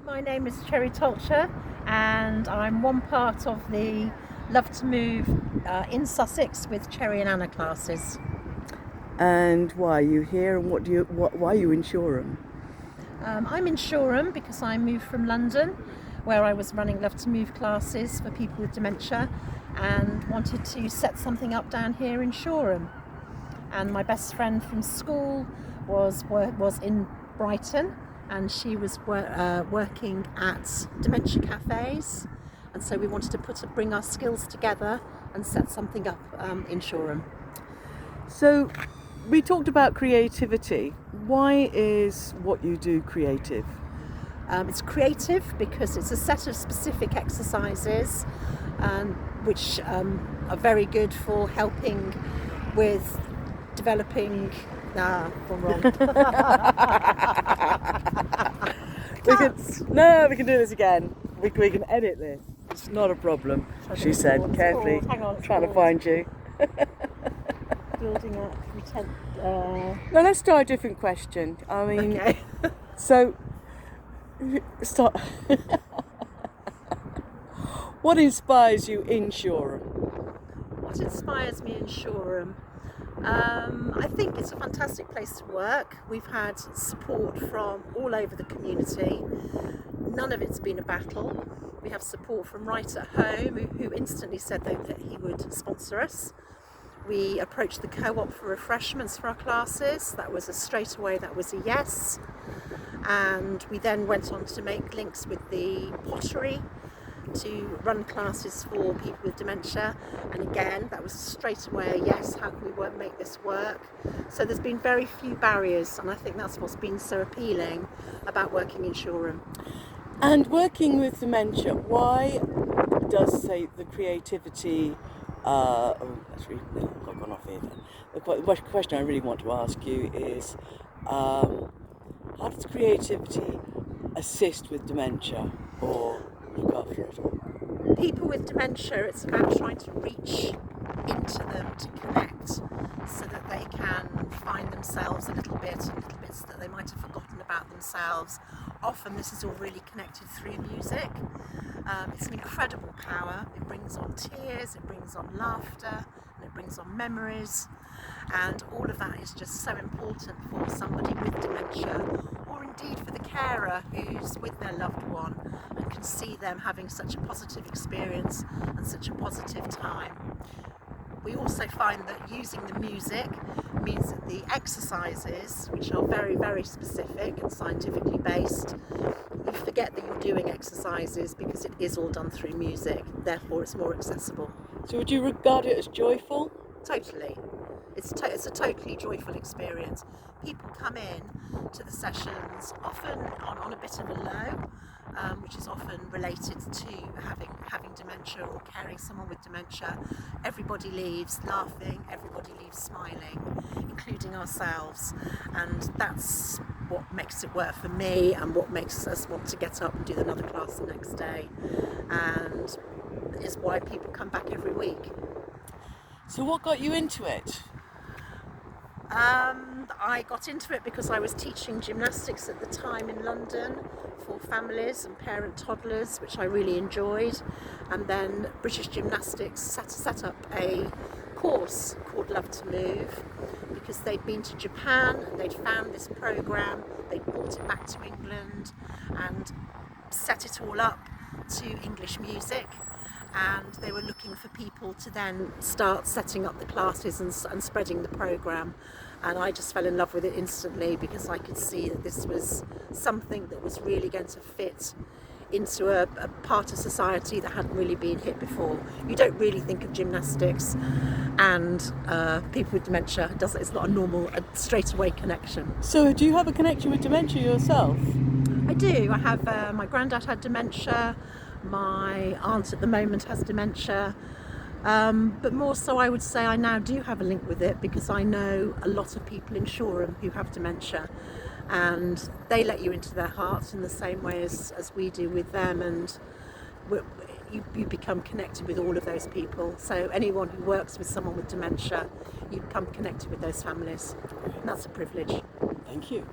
My name is Tolcher, and I'm one part of the Love to Move in Sussex with Cherry and Anna classes. And why are you here, and why are you in Shoreham? I'm in Shoreham because I moved from London, where I was running Love to Move classes for people with dementia, and wanted to set something up down here in Shoreham. And my best friend from school was in Brighton, and she was working at dementia cafes, and so we wanted to bring our skills together and set something up in Shoreham. So we talked about creativity. Why is what you do creative? It's creative because it's a set of specific exercises which are very good for helping with developing. Gone wrong. We can do this again. We can edit this. It's not a problem, she said, carefully, trying to find you. Building up, pretend. Now let's try a different question. I mean, Okay. So, start. What inspires you in Shoreham? What inspires me in Shoreham? I think it's a fantastic place to work. We've had support from all over the community. None of it's been a battle. We have support from right at home who instantly said that he would sponsor us. We approached the co-op for refreshments for our classes. That was a yes. And we then went on to make links with the Pottery to run classes for people with dementia, and again that was straight away a yes. How can we make this work? So there's been very few barriers, and I think that's what's been so appealing about working in Shoreham. And working with dementia, why does the creativity that's really I've gone off here then. The question I really want to ask you is how does creativity assist with dementia or look after it? People with dementia, it's about trying to reach into them to connect so that they can find themselves a little bits that they might have forgotten about themselves. Often this is all really connected through music. It's an incredible power. It brings on tears, it brings on laughter, and it brings on memories, and all of that is just so important for somebody with dementia, or indeed for the carer who's with their loved one and can see them having such a positive experience and such a positive time. We also find that using the music means that the exercises, which are very, very specific and scientifically based, you forget that you're doing exercises because it is all done through music, therefore it's more accessible. So would you regard it as joyful? Totally. It's a totally joyful experience. People come in to the sessions often on a bit of a low, which is often related to having dementia or caring someone with dementia. Everybody leaves laughing, everybody leaves smiling, including ourselves, and that's what makes it work for me and what makes us want to get up and do another class the next day, and is why people come back every week. So what got you into it? I got into it because I was teaching gymnastics at the time in London for families and parent toddlers, which I really enjoyed, and then British Gymnastics set up a course called Love to Move because they'd been to Japan and they'd found this programme, they'd brought it back to England and set it all up to English music, and they were looking for people to then start setting up the classes and spreading the programme. And I just fell in love with it instantly because I could see that this was something that was really going to fit into a part of society that hadn't really been hit before. You don't really think of gymnastics and people with dementia. It's not a straight away connection. So do you have a connection with dementia yourself? I do. I have my granddad had dementia. My aunt at the moment has dementia, but more so I would say I now do have a link with it because I know a lot of people in Shoreham who have dementia, and they let you into their hearts in the same way as we do with them, and you become connected with all of those people. So anyone who works with someone with dementia, you become connected with those families, and that's a privilege. Thank you.